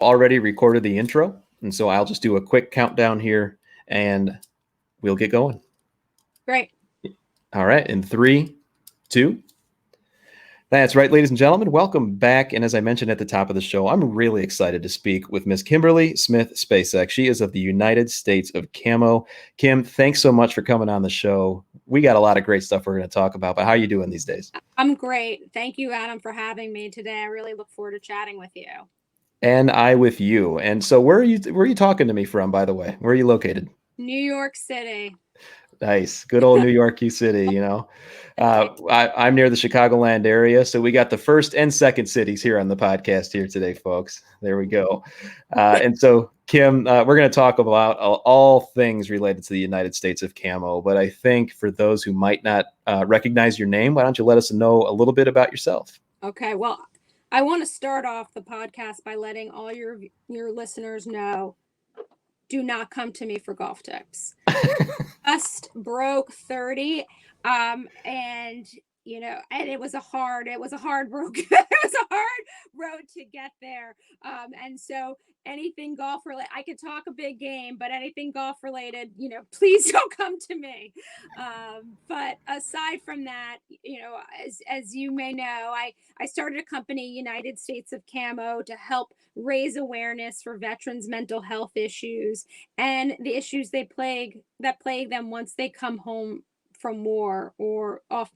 already recorded the intro, and so I'll just do a quick countdown here and we'll get going. Great. All right, in 3, 2. That's right, ladies and gentlemen. Welcome back. And as I mentioned at the top of the show, I'm really excited to speak with Miss Kimberly Smith Spacek. She is of the United States of Camo. Kim, thanks so much for coming on the show. We got a lot of great stuff we're going to talk about, but how are you doing these days? I'm great. Thank you, Adam, for having me today. I really look forward to chatting with you. And I with you. And so where are you talking to me from, by the way? Where are you located? New York City. Nice. Good old New York City, I'm near the Chicagoland area, so we got the first and second cities here on the podcast here today, folks. There we go. And so, Kim, we're going to talk about all things related to the United States of Camo, but I think for those who might not recognize your name, why don't you let us know a little bit about yourself? Okay, well, I want to start off the podcast by letting all your listeners know, do not come to me for golf tips. Just broke 30, and it was a hard it was a hard road it was a hard road to get there, and so anything golf related, I could talk a big game, but anything golf related, please don't come to me. But aside from that, as you may know, I started a company, United States of Camo, to help raise awareness for veterans' mental health issues and the issues that plague them once they come home from war or off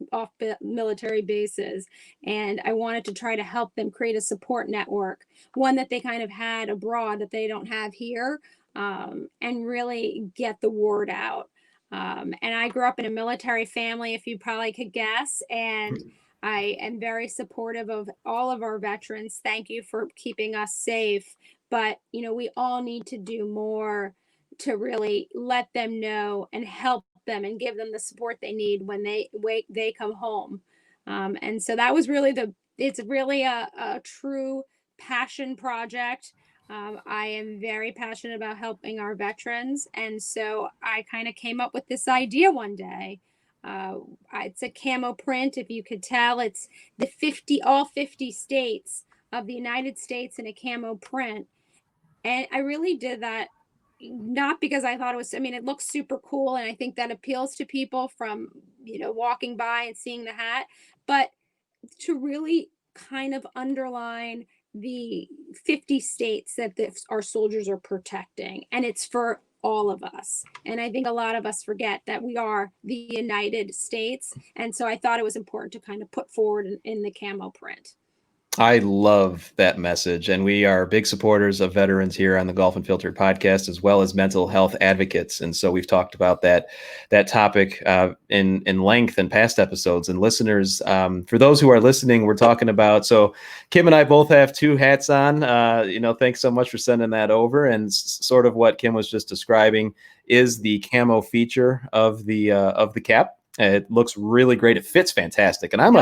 military bases. And I wanted to try to help them create a support network, one that they kind of had abroad that they don't have here, and really get the word out. And I grew up in a military family, if you probably could guess, and I am very supportive of all of our veterans. Thank you for keeping us safe. But, we all need to do more to really let them know and help them and give them the support they need when they come home. And so that was really it's really a true passion project. I am very passionate about helping our veterans. And so I kind of came up with this idea one day. It's a camo print. If you could tell, it's all 50 states of the United States in a camo print. And I really did that not because I thought it looks super cool. And I think that appeals to people from, walking by and seeing the hat, but to really kind of underline the 50 states that our soldiers are protecting. And it's for all of us. And I think a lot of us forget that we are the United States. And so I thought it was important to kind of put forward in the camo print. I love that message. And we are big supporters of veterans here on the Golf Unfiltered podcast, as well as mental health advocates. And so we've talked about that topic in length in past episodes. And listeners, for those who are listening, we're talking about, so Kim and I both have 2 hats on. Thanks so much for sending that over. And sort of what Kim was just describing is the camo feature of the cap. It looks really great. It fits fantastic. And I'm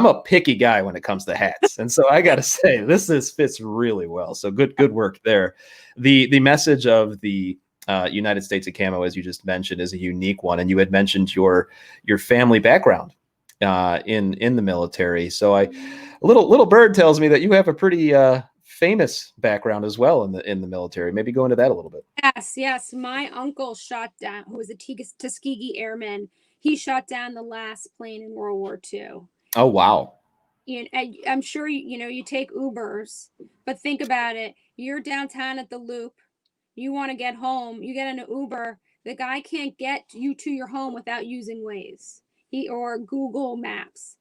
a picky guy when it comes to hats. And so I got to say, this fits really well. So good work there. The message of the United States of Camo, as you just mentioned, is a unique one. And you had mentioned your family background in the military. So a little bird tells me that you have a pretty famous background as well in the military. Maybe go into that a little bit. Yes. My uncle shot down, who was a Tuskegee Airman. He shot down the last plane in World War II. Oh, wow. I'm sure you take Ubers, but think about it. You're downtown at the Loop. You want to get home. You get in an Uber. The guy can't get you to your home without using Waze or Google Maps.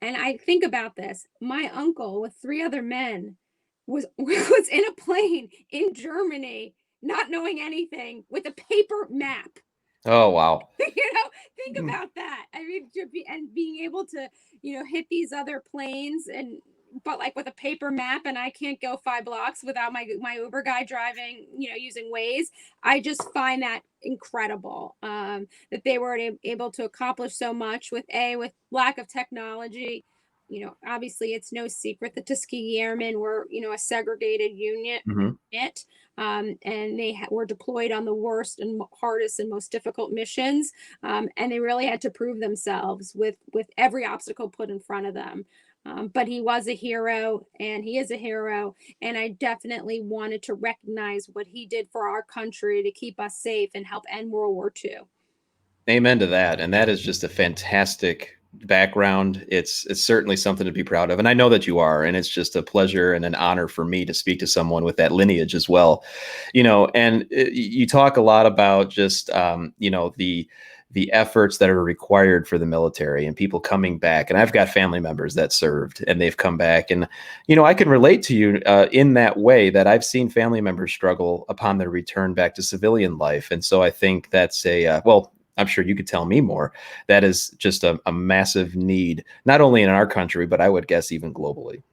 And I think about this. My uncle with 3 other men was in a plane in Germany, not knowing anything, with a paper map. Oh, wow. Think about that. I mean, being able to, hit these other planes but like with a paper map, and I can't go 5 blocks without my Uber guy driving, using Waze. I just find that incredible, that they were able to accomplish so much with lack of technology. Obviously it's no secret the Tuskegee Airmen were, a segregated unit. And they were deployed on the worst and hardest and most difficult missions. And they really had to prove themselves with every obstacle put in front of them. But he was a hero and he is a hero. And I definitely wanted to recognize what he did for our country to keep us safe and help end World War II. Amen to that. And that is just a fantastic background. It's certainly something to be proud of. And I know that you are. And it's just a pleasure and an honor for me to speak to someone with that lineage as well. And you talk a lot about just, the efforts that are required for the military and people coming back. And I've got family members that served and they've come back. And, I can relate to you in that way that I've seen family members struggle upon their return back to civilian life. And so I think that's I'm sure you could tell me more. That is just a massive need, not only in our country, but I would guess even globally.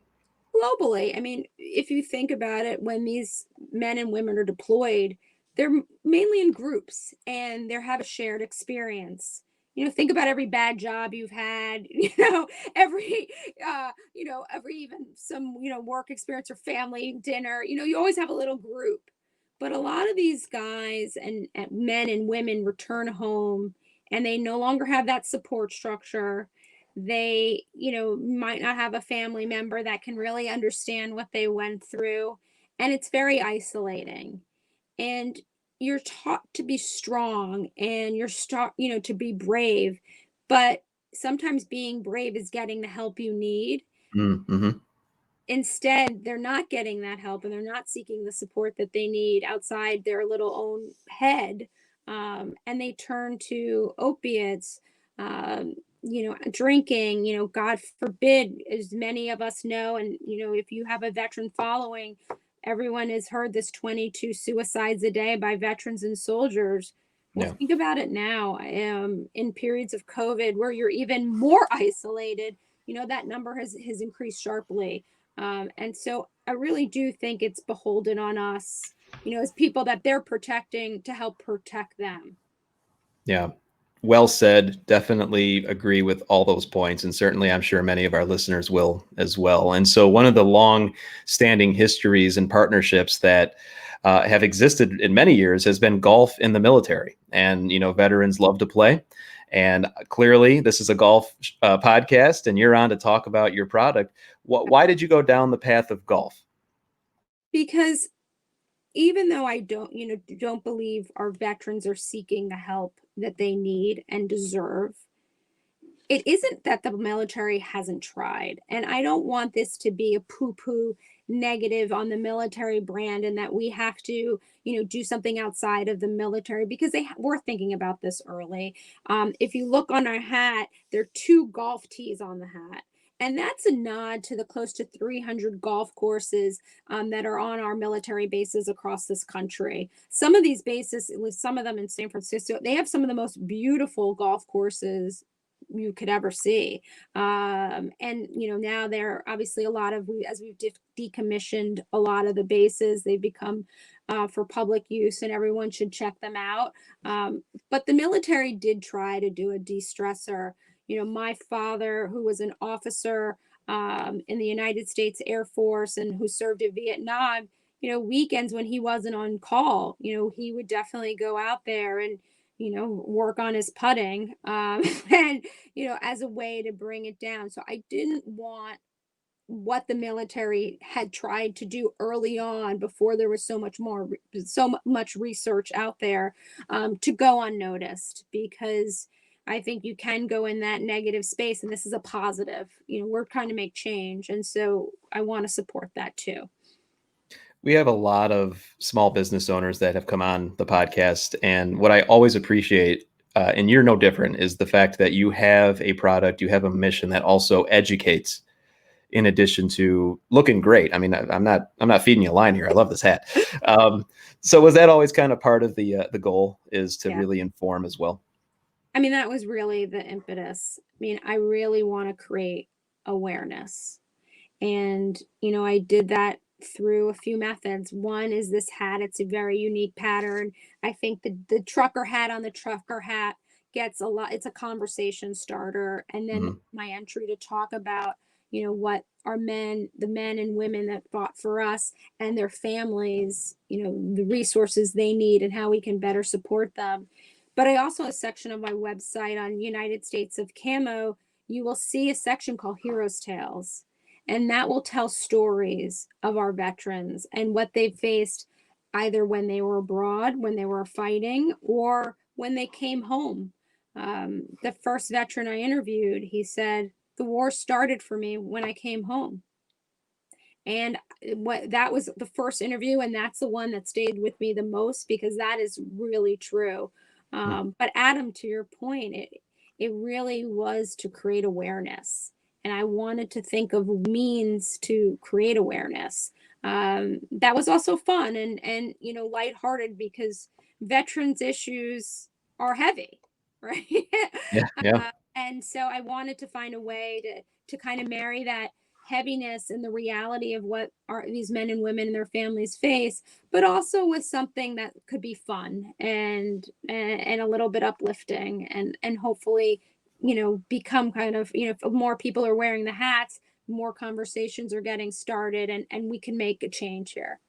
Globally, I mean, if you think about it, when these men and women are deployed, they're mainly in groups and they have a shared experience. Think about every bad job you've had, every, every even some, work experience or family dinner, you always have a little group. But a lot of these guys and men and women return home and they no longer have that support structure. They might not have a family member that can really understand what they went through, and it's very isolating. And you're taught to be strong and you're taught to be brave, but sometimes being brave is getting the help you need. Mm-hmm. Instead, they're not getting that help and they're not seeking the support that they need outside their little own head. And they turn to opiates, drinking, God forbid, as many of us know. And, if you have a veteran following, everyone has heard this 22 suicides a day by veterans and soldiers. Well, Yeah. think about it now, in periods of COVID where you're even more isolated, that number has increased sharply. And so I really do think it's beholden on us, as people that they're protecting to help protect them. Yeah. Well said. Definitely agree with all those points. And certainly, I'm sure many of our listeners will as well. And so, one of the long standing histories and partnerships that have existed in many years has been golf in the military. And, veterans love to play. And clearly, this is a golf podcast, and you're on to talk about your product. Why did you go down the path of golf? Because even though I don't believe our veterans are seeking the help that they need and deserve, it isn't that the military hasn't tried. And I don't want this to be a poo-poo negative on the military brand and that we have to, do something outside of the military because we're thinking about this early. If you look on our hat, there are two golf tees on the hat. And that's a nod to the close to 300 golf courses that are on our military bases across this country. Some of these bases, with some of them in San Francisco, they have some of the most beautiful golf courses you could ever see. And now there are obviously a lot of as we've decommissioned a lot of the bases, they've become for public use, and everyone should check them out. But the military did try to do a de-stressor. My father, who was an officer in the United States Air Force and who served in Vietnam, weekends when he wasn't on call, he would definitely go out there and work on his putting, and, as a way to bring it down. So I didn't want what the military had tried to do early on before there was so much research out there, to go unnoticed, because I think you can go in that negative space and this is a positive. We're trying to make change. And so I want to support that too. We have a lot of small business owners that have come on the podcast. And what I always appreciate, and you're no different, is the fact that you have a product, you have a mission that also educates in addition to looking great. I mean, I'm not feeding you a line here. I love this hat. So was that always kind of part of the goal, is to Yeah. really inform as well? I mean, that was really the impetus. I mean, I really want to create awareness. And, I did that through a few methods. One is this hat. It's a very unique pattern. I think the trucker hat on the trucker hat gets a lot. It's a conversation starter. And then Mhm. my entry to talk about, what the men and women that fought for us and their families, the resources they need and how we can better support them. But I also have a section of my website on United States of Camo. You will see a section called Heroes Tales. And that will tell stories of our veterans and what they faced either when they were abroad, when they were fighting, or when they came home. The first veteran I interviewed, he said, the war started for me when I came home. And what that was the first interview, and that's the one that stayed with me the most because that is really true. But Adam, to your point, it really was to create awareness, and I wanted to think of means to create awareness. That was also fun and lighthearted because veterans issues are heavy, right? Yeah, yeah. And so I wanted to find a way to kind of marry that heaviness and the reality of what are these men and women and their families face, but also with something that could be fun and a little bit uplifting and hopefully become kind of if more people are wearing the hats, more conversations are getting started and we can make a change here.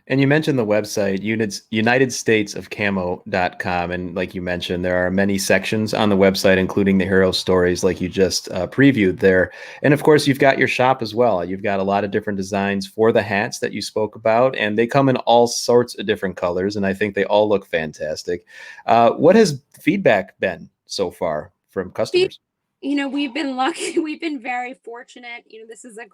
And you mentioned the website, United States of Camo.com. And like you mentioned, there are many sections on the website, including the hero stories, like you just previewed there. And of course, you've got your shop as well. You've got a lot of different designs for the hats that you spoke about, and they come in all sorts of different colors. And I think they all look fantastic. What has feedback been so far from customers? We've been lucky. We've been very fortunate. This is a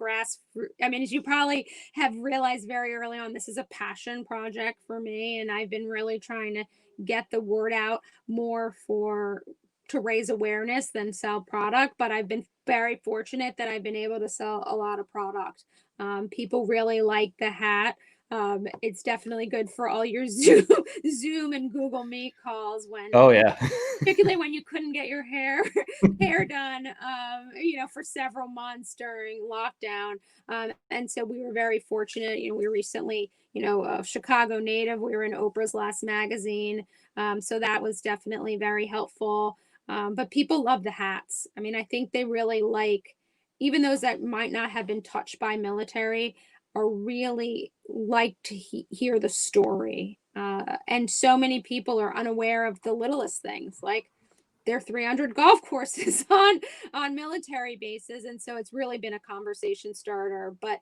I mean, as you probably have realized very early on, this is a passion project for me. And I've been really trying to get the word out more to raise awareness than sell product. But I've been very fortunate that I've been able to sell a lot of product. People really like the hat. It's definitely good for all your Zoom and Google Meet calls Oh, yeah. particularly when you couldn't get your hair done for several months during lockdown. And so we were very fortunate. We were recently a Chicago native. We were in Oprah's last magazine, so that was definitely very helpful. But people love the hats. I mean, I think they really like, even those that might not have been touched by military are really like to hear the story. And so many people are unaware of the littlest things, like there are 300 golf courses on military bases, and so it's really been a conversation starter. But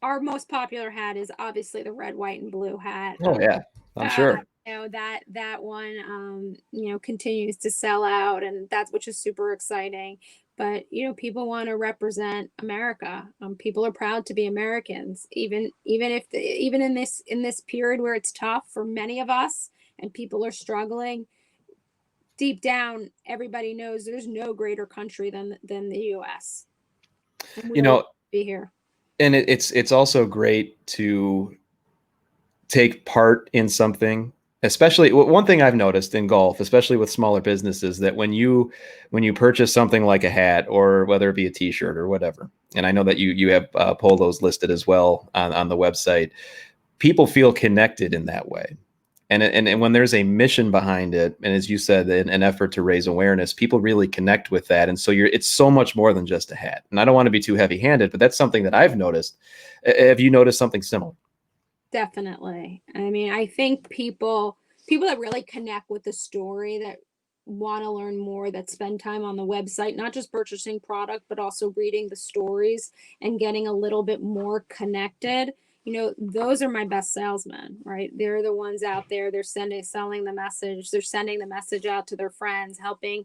our most popular hat is obviously the red, white, and blue hat. Oh, yeah, I'm sure. That one continues to sell out, and that's which is super exciting. But people want to represent America. People are proud to be Americans, even in this period where it's tough for many of us and people are struggling. Deep down, everybody knows there's no greater country than the U.S. And You we're lucky know, to be here. and it's also great to take part in something, especially one thing I've noticed in golf, especially with smaller businesses, that when you purchase something like a hat or whether it be a t-shirt or whatever, and I know that you have polos listed as well on the website, people feel connected in that way. And when there's a mission behind it, and as you said, an effort to raise awareness, people really connect with that. And so it's so much more than just a hat. And I don't want to be too heavy handed, but that's something that I've noticed. Have you noticed something similar? Definitely. I mean, I think people that really connect with the story, that want to learn more, that spend time on the website, not just purchasing product, but also reading the stories and getting a little bit more connected. Those are my best salesmen, right? They're the ones out there. They're selling the message. They're sending the message out to their friends, helping,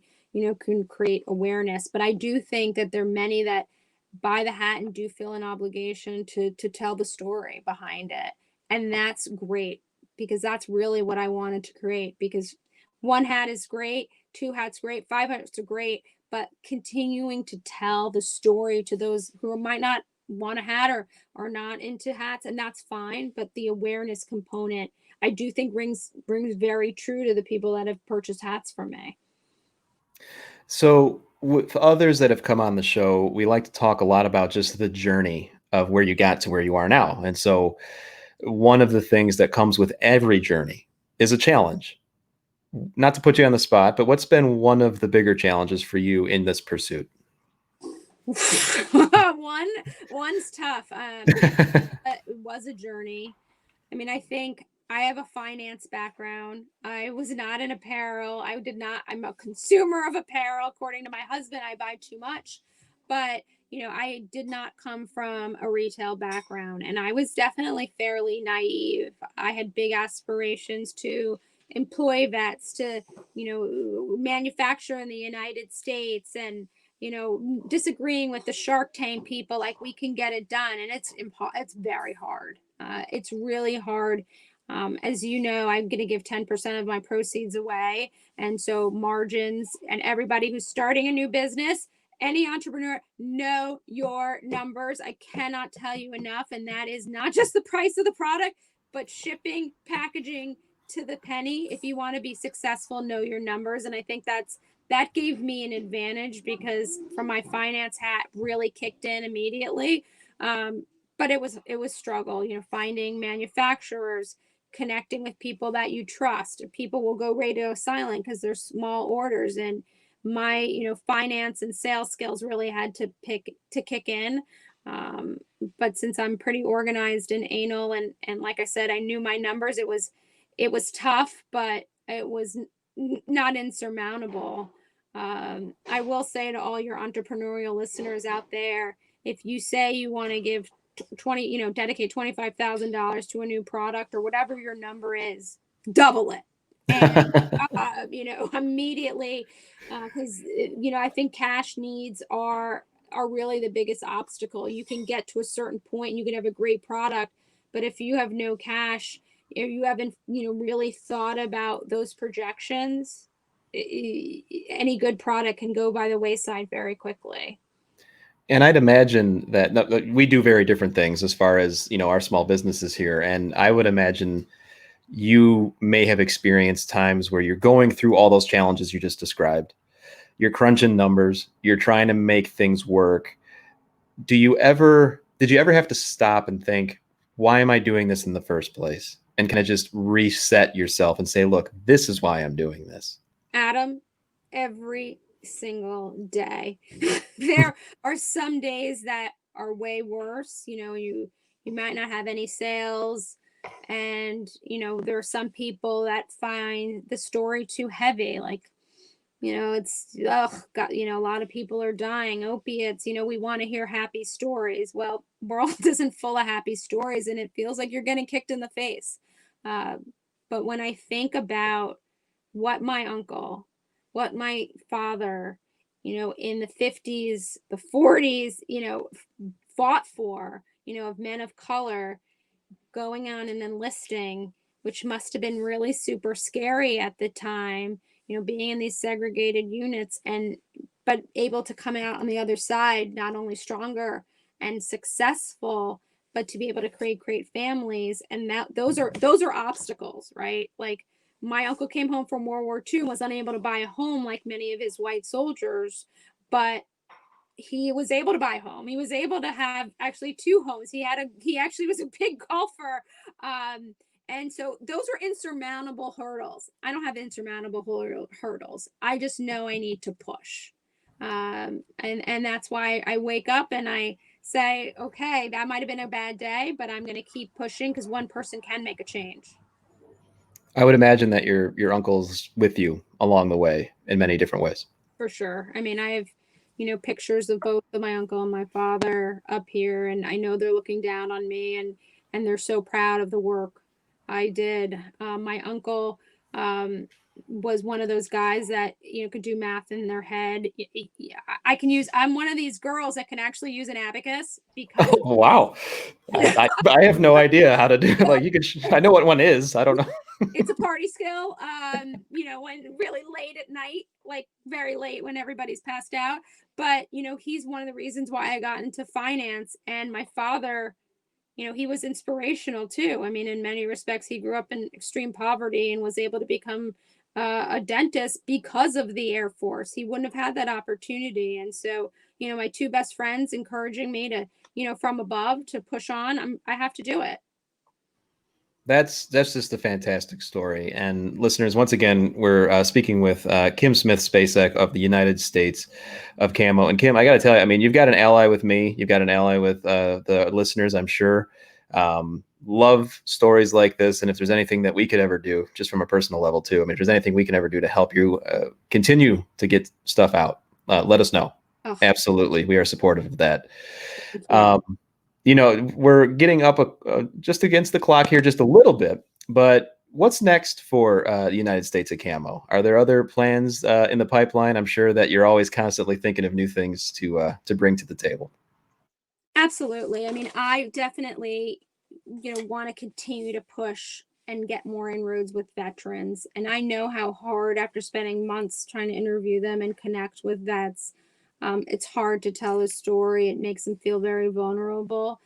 can create awareness. But I do think that there are many that buy the hat and do feel an obligation to tell the story behind it. And that's great because that's really what I wanted to create. Because one hat is great, two hats great, five hats are great, but continuing to tell the story to those who might not want a hat or are not into hats, and that's fine. But the awareness component, I do think rings very true to the people that have purchased hats from me. So, with others that have come on the show, we like to talk a lot about just the journey of where you got to where you are now. And so, one of the things that comes with every journey is a challenge. Not to put you on the spot, but what's been one of the bigger challenges for you in this pursuit? One's tough. It was a journey. I mean, I think I have a finance background. I was not in apparel. I'm a consumer of apparel. According to my husband, I buy too much. But, I did not come from a retail background, and I was definitely fairly naive. I had big aspirations to employ vets, to, manufacture in the United States, and, disagreeing with the Shark Tank people, like, we can get it done. And it's very hard. It's really hard. As you know, I'm going to give 10% of my proceeds away. And so margins, and everybody who's starting a new business, any entrepreneur, know your numbers. I cannot tell you enough. And that is not just the price of the product, but shipping, packaging to the penny. If you want to be successful, know your numbers. And I think that gave me an advantage, because from my finance hat really kicked in immediately. But it was struggle, finding manufacturers, connecting with people that you trust. People will go radio silent because they're small orders, and my finance and sales skills really had to kick in. But since I'm pretty organized and anal, and like I said, I knew my numbers, it was tough, but it was not insurmountable. I will say to all your entrepreneurial listeners out there, if you say you want to give 20, dedicate $25,000 to a new product, or whatever your number is, double it. And, immediately, because, I think cash needs are really the biggest obstacle. You can get to a certain point and you can have a great product, but if you have no cash, or you haven't, really thought about those projections, any good product can go by the wayside very quickly. And I'd imagine that we do very different things as far as, our small businesses here. And I would imagine you may have experienced times where you're going through all those challenges you just described. You're crunching numbers, you're trying to make things work. Did you ever have to stop and think, why am I doing this in the first place? And kind of just reset yourself and say, look, this is why I'm doing this. Adam, every single day. There are some days that are way worse. You might not have any sales, and there are some people that find the story too heavy. Like, it's, God, a lot of people are dying, opiates. We want to hear happy stories. Well, world isn't full of happy stories, and it feels like you're getting kicked in the face. But when I think about what my uncle, what my father, in the 50s, the 40s, fought for, of men of color going on and enlisting, which must have been really super scary at the time, being in these segregated units, but able to come out on the other side, not only stronger and successful, but to be able to create great families. And those are obstacles, right? Like, my uncle came home from World War II and was unable to buy a home like many of his white soldiers, but he was able to buy a home. He was able to have actually two homes. He actually was a big golfer. And so those are insurmountable hurdles. I don't have insurmountable hurdles. I just know I need to push. And that's why I wake up and I say, okay, that might have been a bad day, but I'm going to keep pushing, because one person can make a change. I would imagine that your uncle's with you along the way in many different ways. For sure. I mean, I have, pictures of both of my uncle and my father up here, and I know they're looking down on me, and they're so proud of the work I did. My uncle was one of those guys that could do math in their head. I'm one of these girls that can actually use an abacus, because Oh, wow. I have no idea how to do it. Like, I know what one is. I don't know. It's a party skill. When really late at night, like very late when everybody's passed out. But he's one of the reasons why I got into finance. And my father, he was inspirational too. I mean, in many respects, he grew up in extreme poverty and was able to become a dentist because of the Air Force. He wouldn't have had that opportunity. And so, my two best friends encouraging me to, from above, to push on. I have to do it. That's just a fantastic story. And listeners, once again, we're speaking with Kim Smith Spacek of the United States of Camo. And Kim, I got to tell you, I mean, you've got an ally with me. You've got an ally with the listeners, I'm sure. Love stories like this. And if there's anything that we could ever do, just from a personal level too, I mean, if there's anything we can ever do to help you continue to get stuff out, let us know. Oh, Absolutely. We are supportive of that. thank you. Um, we're getting up just against the clock here just a little bit, but what's next for the United States of Camo? Are there other plans in the pipeline? I'm sure that you're always constantly thinking of new things to bring to the table. Absolutely. I mean, I definitely, want to continue to push and get more inroads with veterans. And I know how hard, after spending months trying to interview them and connect with vets, it's hard to tell a story. It makes them feel very vulnerable,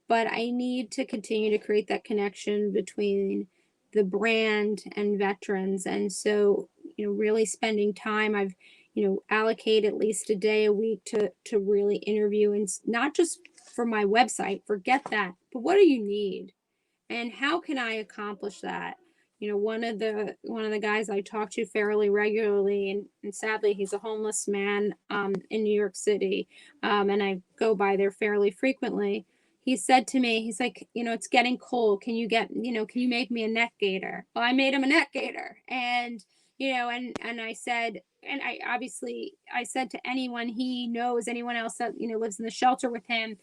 but I need to continue to create that connection between the brand and veterans. And so, really spending time, I've, allocate at least a day a week to really interview, and not just for my website, forget that, but what do you need? And how can I accomplish that? One of the guys I talk to fairly regularly, and sadly he's a homeless man in New York City, and I go by there fairly frequently. He said to me, he's like, it's getting cold. Can you make me a neck gaiter? Well, I made him a neck gaiter, and and I said, and I said to anyone he knows, anyone else that lives in the shelter with him,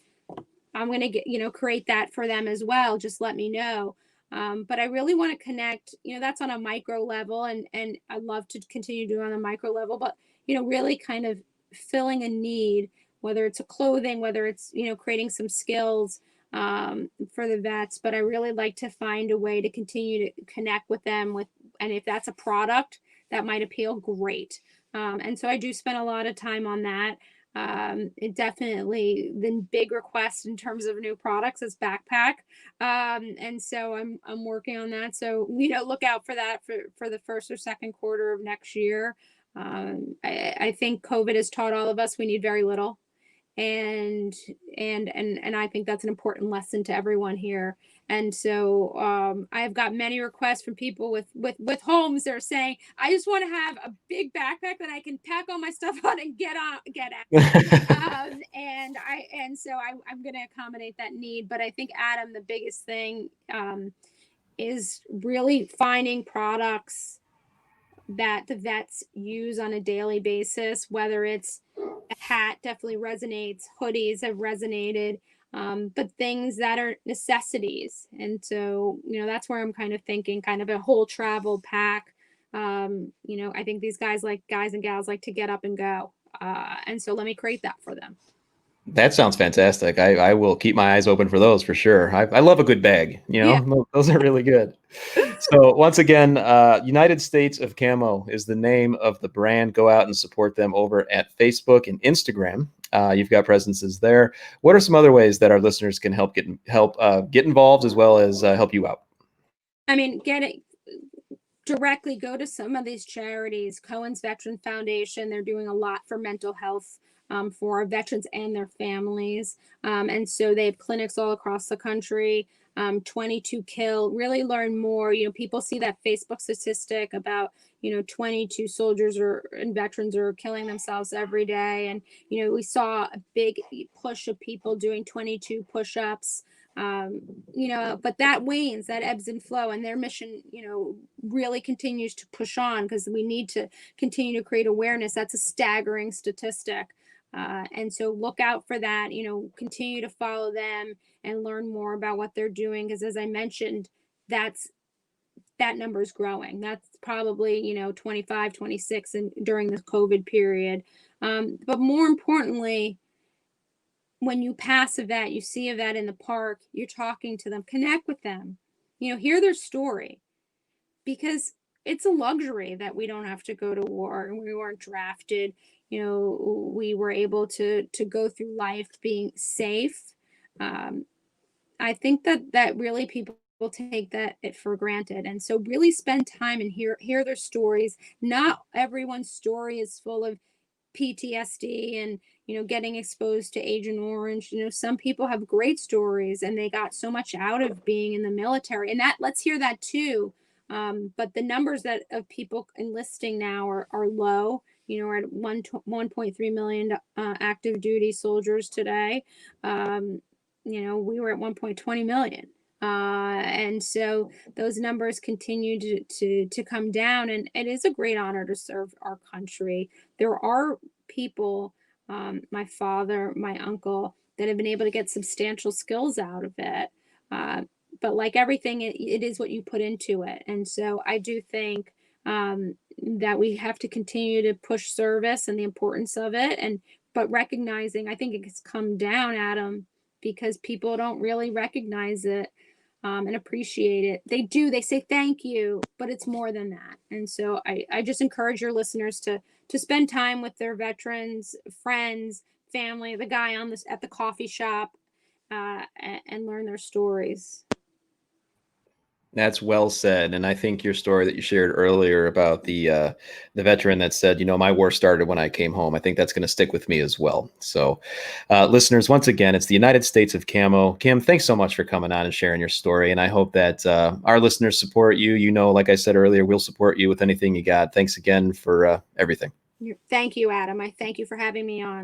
I'm going to create that for them as well. Just let me know. But I really want to connect, that's on a micro level, and I'd love to continue doing on a micro level, but, really kind of filling a need, whether it's a clothing, whether it's, creating some skills for the vets. But I really like to find a way to continue to connect with them and if that's a product that might appeal, great. And so I do spend a lot of time on that. It definitely the big request in terms of new products is backpack, and so I'm working on that. So look out for that for the first or second quarter of next year. I think COVID has taught all of us we need very little, and and I think that's an important lesson to everyone here. And so I've got many requests from people with homes. They're saying, I just want to have a big backpack that I can pack all my stuff on and get out. And so I'm going to accommodate that need. But I think, Adam, the biggest thing is really finding products that the vets use on a daily basis, whether it's a hat definitely resonates, hoodies have resonated, but things that are necessities. And so, that's where I'm kind of thinking kind of a whole travel pack. I think these guys and gals like to get up and go. And so let me create that for them. That sounds fantastic. I will keep my eyes open for those for sure. I love a good bag. Yeah. Those are really good. So once again, United States of Camo is the name of the brand. Go out and support them over at Facebook and Instagram. You've got presences there. What are some other ways that our listeners can help get involved as well as help you out? I mean, get it directly, go to some of these charities. Cohen's Veteran Foundation, they're doing a lot for mental health for our veterans and their families. And so they have clinics all across the country. 22 kill, really learn more. People see that Facebook statistic about 22 soldiers and veterans are killing themselves every day, and we saw a big push of people doing 22 push-ups, um, but that wanes, that ebbs and flow, and their mission really continues to push on because we need to continue to create awareness. That's a staggering statistic. And so look out for that, continue to follow them and learn more about what they're doing. Because as I mentioned, that number is growing. That's probably, 25, 26 and during the COVID period. But more importantly, when you pass a vet, you see a vet in the park, you're talking to them, connect with them, hear their story, because it's a luxury that we don't have to go to war and we weren't drafted. We were able to go through life being safe. Um, I think that really people take that it for granted, and so really spend time and hear their stories. Not everyone's story is full of PTSD and getting exposed to Agent Orange. Some people have great stories and they got so much out of being in the military, and that let's hear that too. But the numbers that of people enlisting now are low. We're at 1.3 million active duty soldiers today. We were at 1.20 million. And so those numbers continue to come down, and it is a great honor to serve our country. There are people my father, my uncle, that have been able to get substantial skills out of it. Uh, but like everything, it is what you put into it. And so I do think that we have to continue to push service and the importance of it. But recognizing, I think it's come down, Adam, because people don't really recognize it and appreciate it. They do, they say thank you, but it's more than that. And so I just encourage your listeners to spend time with their veterans, friends, family, the guy on this at the coffee shop, and learn their stories. That's well said, and I think your story that you shared earlier about the veteran that said, my war started when I came home. I think that's going to stick with me as well. So, listeners, once again, it's the United States of Camo. Kim, thanks so much for coming on and sharing your story, and I hope that our listeners support you. Like I said earlier, we'll support you with anything you got. Thanks again for everything. Thank you, Adam. I thank you for having me on.